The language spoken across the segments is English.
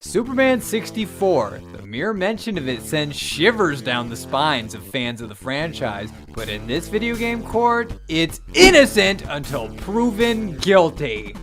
Superman 64. The mere mention of it sends shivers down the spines of fans of the franchise, but in this video game court, it's innocent until proven guilty.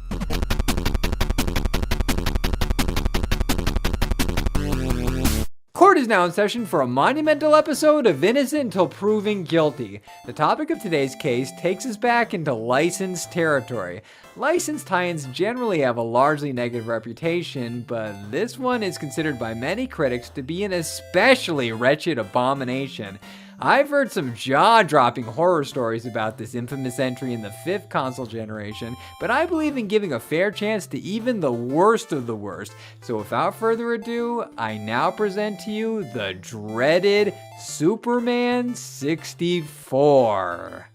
Court is now in session for a monumental episode of Innocent Until Proven Guilty. The topic of today's case takes us back into licensed territory. Licensed tie-ins generally have a largely negative reputation, but this one is considered by many critics to be an especially wretched abomination. I've heard some jaw-dropping horror stories about this infamous entry in the 5th console generation, but I believe in giving a fair chance to even the worst of the worst. So without further ado, I now present to you the dreaded Superman 64.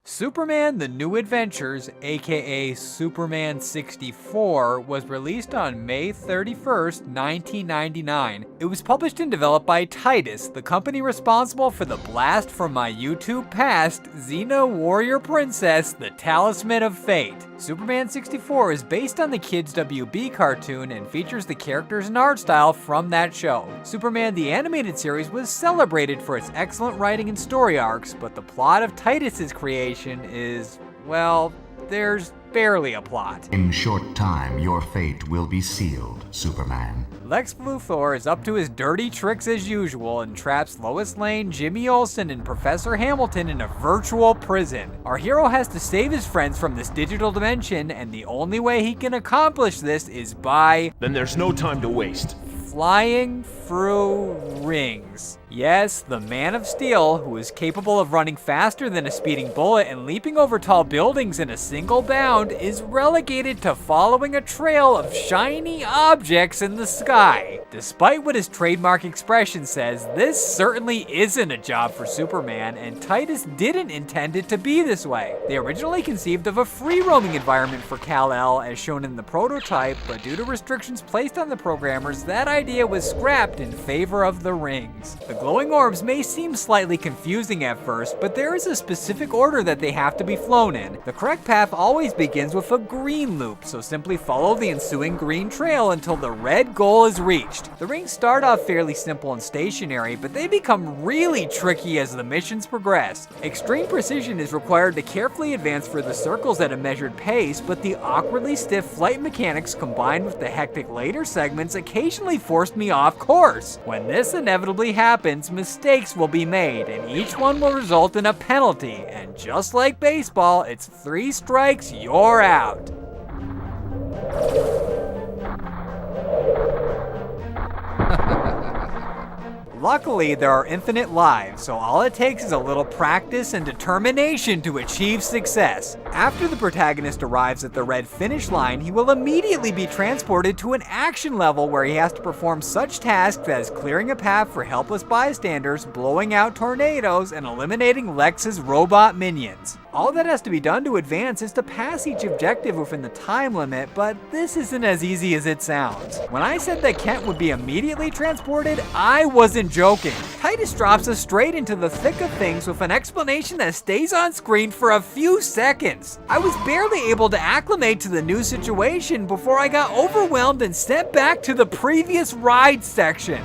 Superman The New Adventures, aka Superman 64, was released on May 31st, 1999. It was published and developed by Titus, the company responsible for the blast from my YouTube past, Xena Warrior Princess, The Talisman of Fate. Superman 64 is based on the Kids WB cartoon and features the characters and art style from that show. Superman the Animated Series was celebrated for its excellent writing and story arcs, but the plot of Titus's creation is, well, there's barely a plot. In short time, your fate will be sealed, Superman. Lex Luthor is up to his dirty tricks as usual and traps Lois Lane, Jimmy Olsen, and Professor Hamilton in a virtual prison. Our hero has to save his friends from this digital dimension, and the only way he can accomplish this is by... Then there's no time to waste. Flying through rings. Yes, the Man of Steel, who is capable of running faster than a speeding bullet and leaping over tall buildings in a single bound, is relegated to following a trail of shiny objects in the sky. Despite what his trademark expression says, this certainly isn't a job for Superman, and Titus didn't intend it to be this way. They originally conceived of a free-roaming environment for Kal-El as shown in the prototype, but due to restrictions placed on the programmers, that idea was scrapped in favor of the rings. The glowing orbs may seem slightly confusing at first, but there is a specific order that they have to be flown in. The correct path always begins with a green loop, so simply follow the ensuing green trail until the red goal is reached. The rings start off fairly simple and stationary, but they become really tricky as the missions progress. Extreme precision is required to carefully advance through the circles at a measured pace, but the awkwardly stiff flight mechanics combined with the hectic later segments occasionally forced me off course. When this inevitably happens, mistakes will be made, and each one will result in a penalty, and just like baseball, it's 3 strikes, you're out. Luckily, there are infinite lives, so all it takes is a little practice and determination to achieve success. After the protagonist arrives at the red finish line, he will immediately be transported to an action level where he has to perform such tasks as clearing a path for helpless bystanders, blowing out tornadoes, and eliminating Lex's robot minions. All that has to be done to advance is to pass each objective within the time limit, but this isn't as easy as it sounds. When I said that Kent would be immediately transported, I wasn't joking. Titus drops us straight into the thick of things with an explanation that stays on screen for a few seconds. I was barely able to acclimate to the new situation before I got overwhelmed and sent back to the previous ride section.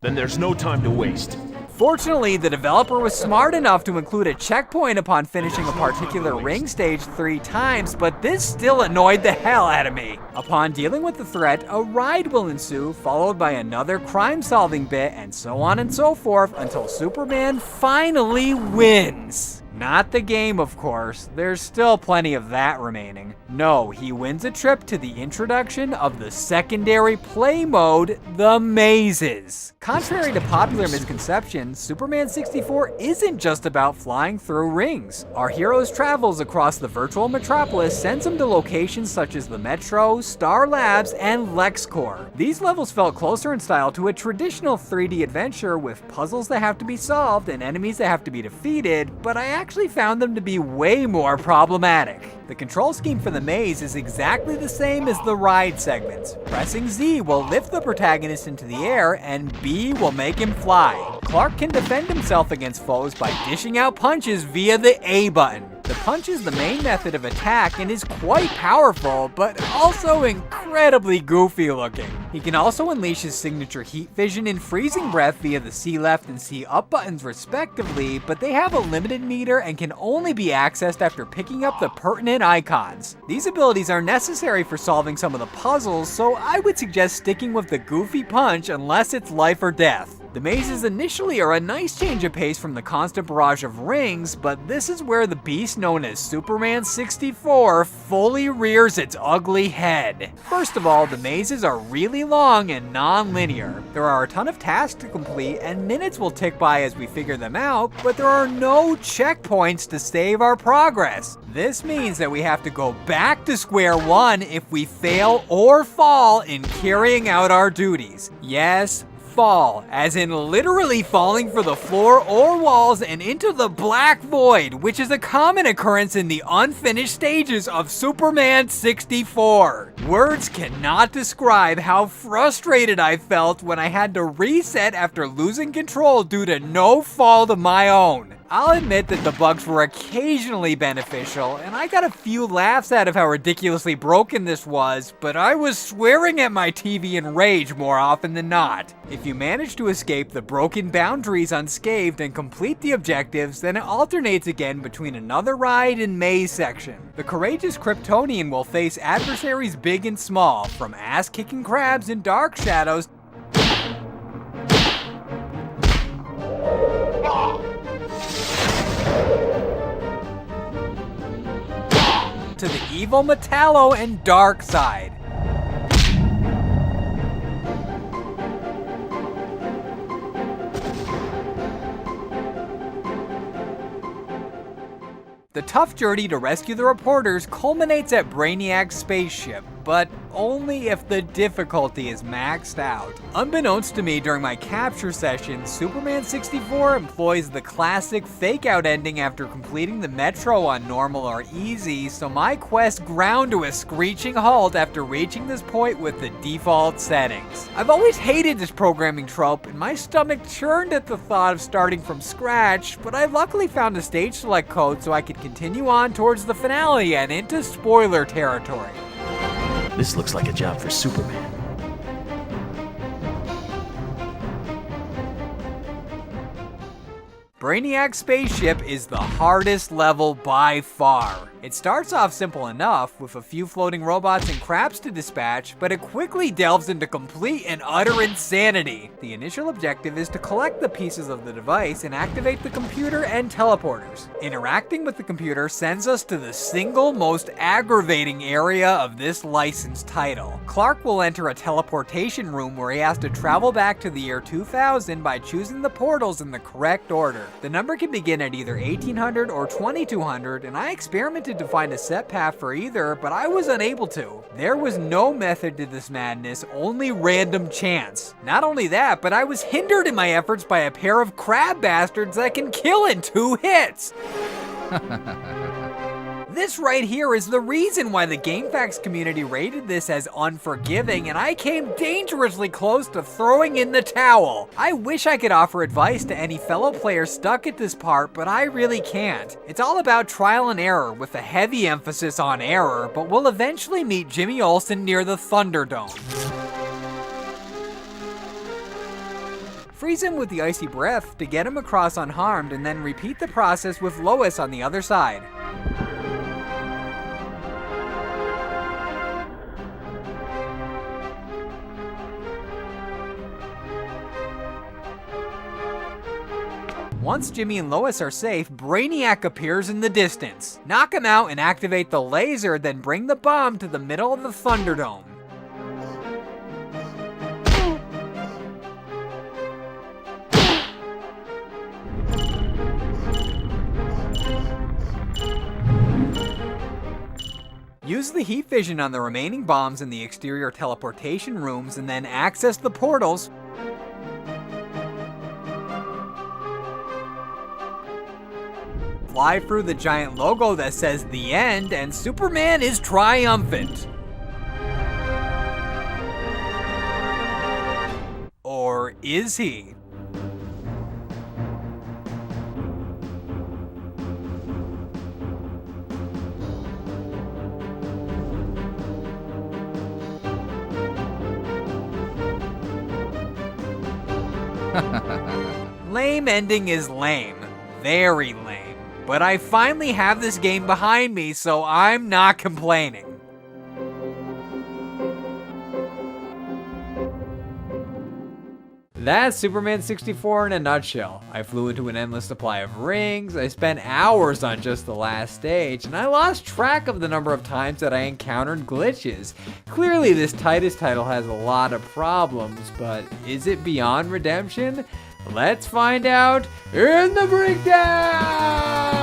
Then there's no time to waste. Fortunately, the developer was smart enough to include a checkpoint upon finishing a particular ring stage 3 times, but this still annoyed the hell out of me. Upon dealing with the threat, a ride will ensue, followed by another crime-solving bit, and so on and so forth, until Superman finally wins. Not the game, of course. There's still plenty of that remaining. No, he wins a trip to the introduction of the secondary play mode, the mazes. Contrary to popular misconceptions, Superman 64 isn't just about flying through rings. Our hero's travels across the virtual metropolis sends him to locations such as the Metro, Star Labs, and LexCorp. These levels felt closer in style to a traditional 3D adventure with puzzles that have to be solved and enemies that have to be defeated, but I actually found them to be way more problematic. The control scheme for the maze is exactly the same as the ride segments. Pressing Z will lift the protagonist into the air, and B will make him fly. Clark can defend himself against foes by dishing out punches via the A button. The punch is the main method of attack and is quite powerful, but also incredibly goofy looking. He can also unleash his signature heat vision and freezing breath via the C left and C up buttons respectively, but they have a limited meter and can only be accessed after picking up the pertinent icons. These abilities are necessary for solving some of the puzzles, so I would suggest sticking with the goofy punch unless it's life or death. The mazes initially are a nice change of pace from the constant barrage of rings, but this is where the beast known as Superman 64 fully rears its ugly head. First of all, the mazes are really long and non-linear. There are a ton of tasks to complete and minutes will tick by as we figure them out, but there are no checkpoints to save our progress. This means that we have to go back to square one if we fail or fall in carrying out our duties. Yes, fall, as in literally falling for the floor or walls and into the black void, which is a common occurrence in the unfinished stages of Superman 64. Words cannot describe how frustrated I felt when I had to reset after losing control due to no fault of my own. I'll admit that the bugs were occasionally beneficial, and I got a few laughs out of how ridiculously broken this was, but I was swearing at my TV in rage more often than not. If you manage to escape the broken boundaries unscathed and complete the objectives, then it alternates again between another ride and maze section. The courageous Kryptonian will face adversaries big and small, from ass-kicking crabs in dark shadows to the evil Metallo and Dark Side. The tough journey to rescue the reporters culminates at Brainiac's spaceship, but only if the difficulty is maxed out. Unbeknownst to me during my capture session, Superman 64 employs the classic fake-out ending after completing the Metro on normal or easy, so my quest ground to a screeching halt after reaching this point with the default settings. I've always hated this programming trope, and my stomach churned at the thought of starting from scratch, but I luckily found a stage select code so I could continue on towards the finale and into spoiler territory. This looks like a job for Superman. Brainiac's spaceship is the hardest level by far. It starts off simple enough, with a few floating robots and crabs to dispatch, but it quickly delves into complete and utter insanity. The initial objective is to collect the pieces of the device and activate the computer and teleporters. Interacting with the computer sends us to the single most aggravating area of this licensed title. Clark will enter a teleportation room where he has to travel back to the year 2000 by choosing the portals in the correct order. The number can begin at either 1800 or 2200, and I experimented to find a set path for either, but I was unable to. There was no method to this madness, only random chance. Not only that, but I was hindered in my efforts by a pair of crab bastards that can kill in 2 hits. This right here is the reason why the GameFAQs community rated this as unforgiving, and I came dangerously close to throwing in the towel. I wish I could offer advice to any fellow players stuck at this part, but I really can't. It's all about trial and error, with a heavy emphasis on error, but we'll eventually meet Jimmy Olsen near the Thunderdome. Freeze him with the icy breath to get him across unharmed, and then repeat the process with Lois on the other side. Once Jimmy and Lois are safe, Brainiac appears in the distance. Knock him out and activate the laser, then bring the bomb to the middle of the Thunderdome. Use the heat vision on the remaining bombs in the exterior teleportation rooms and then access the portals. fly through the giant logo that says "The End," and Superman is triumphant. Or is he? Lame ending is lame. Very lame. But I finally have this game behind me, so I'm not complaining. That's Superman 64 in a nutshell. I flew into an endless supply of rings, I spent hours on just the last stage, and I lost track of the number of times that I encountered glitches. Clearly this Titus title has a lot of problems, but is it beyond redemption? Let's find out in the breakdown!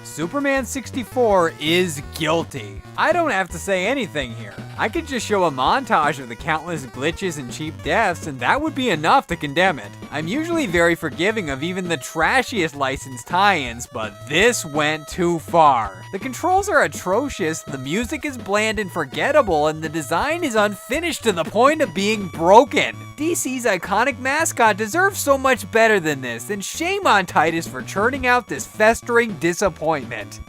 Superman 64 is guilty. I don't have to say anything here. I could just show a montage of the countless glitches and cheap deaths, and that would be enough to condemn it. I'm usually very forgiving of even the trashiest licensed tie-ins, but this went too far. The controls are atrocious, the music is bland and forgettable, and the design is unfinished to the point of being broken. DC's iconic mascot deserves so much better than this, and shame on Titus for churning out this festering disappointment.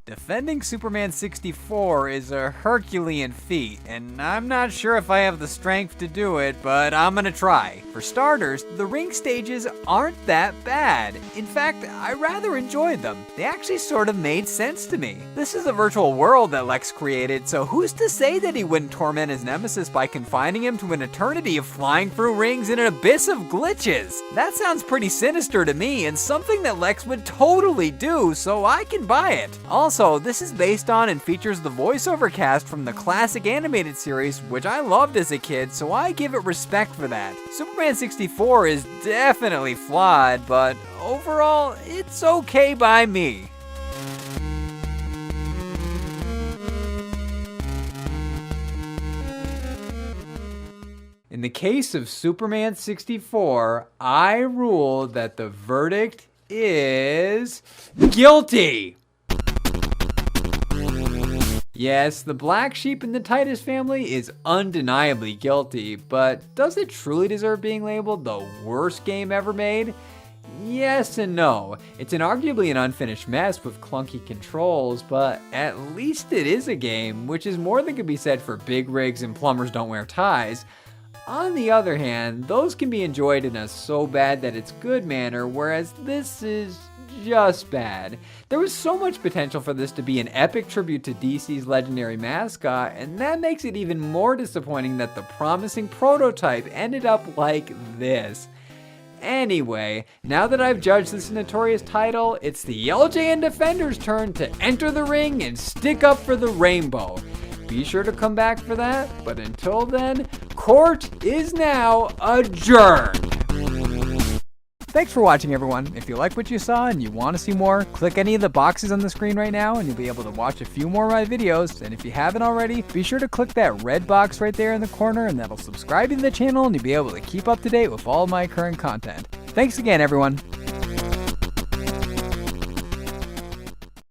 Defending Superman 64 is a Herculean feat, and I'm not sure if I have the strength to do it, but I'm gonna try. For starters, the ring stages aren't that bad. In fact, I rather enjoyed them. They actually sort of made sense to me. This is a virtual world that Lex created, so who's to say that he wouldn't torment his nemesis by confining him to an eternity of flying through rings in an abyss of glitches? That sounds pretty sinister to me, and something that Lex would totally do, so I can buy it. Also, this is based on and features the voiceover cast from the classic animated series, which I loved as a kid, so I give it respect for that. Superman 64 is definitely flawed, but overall, it's okay by me. In the case of Superman 64, I rule that the verdict is guilty. Yes, the black sheep in the Titus family is undeniably guilty, but does it truly deserve being labeled the worst game ever made? Yes and no. It's arguably an unfinished mess with clunky controls, but at least it is a game, which is more than can be said for big rigs and plumbers don't wear ties. On the other hand, those can be enjoyed in a so bad that it's good manner, whereas this is just bad. There was so much potential for this to be an epic tribute to DC's legendary mascot, and that makes it even more disappointing that the promising prototype ended up like this. Anyway, now that I've judged this notorious title, it's the LJN Defender's turn to enter the ring and stick up for the rainbow. Be sure to come back for that, but until then, court is now adjourned. Thanks for watching, everyone. If you like what you saw and you want to see more, click any of the boxes on the screen right now and you'll be able to watch a few more of my videos. And if you haven't already, be sure to click that red box right there in the corner and that'll subscribe to the channel and you'll be able to keep up to date with all of my current content. Thanks again, everyone.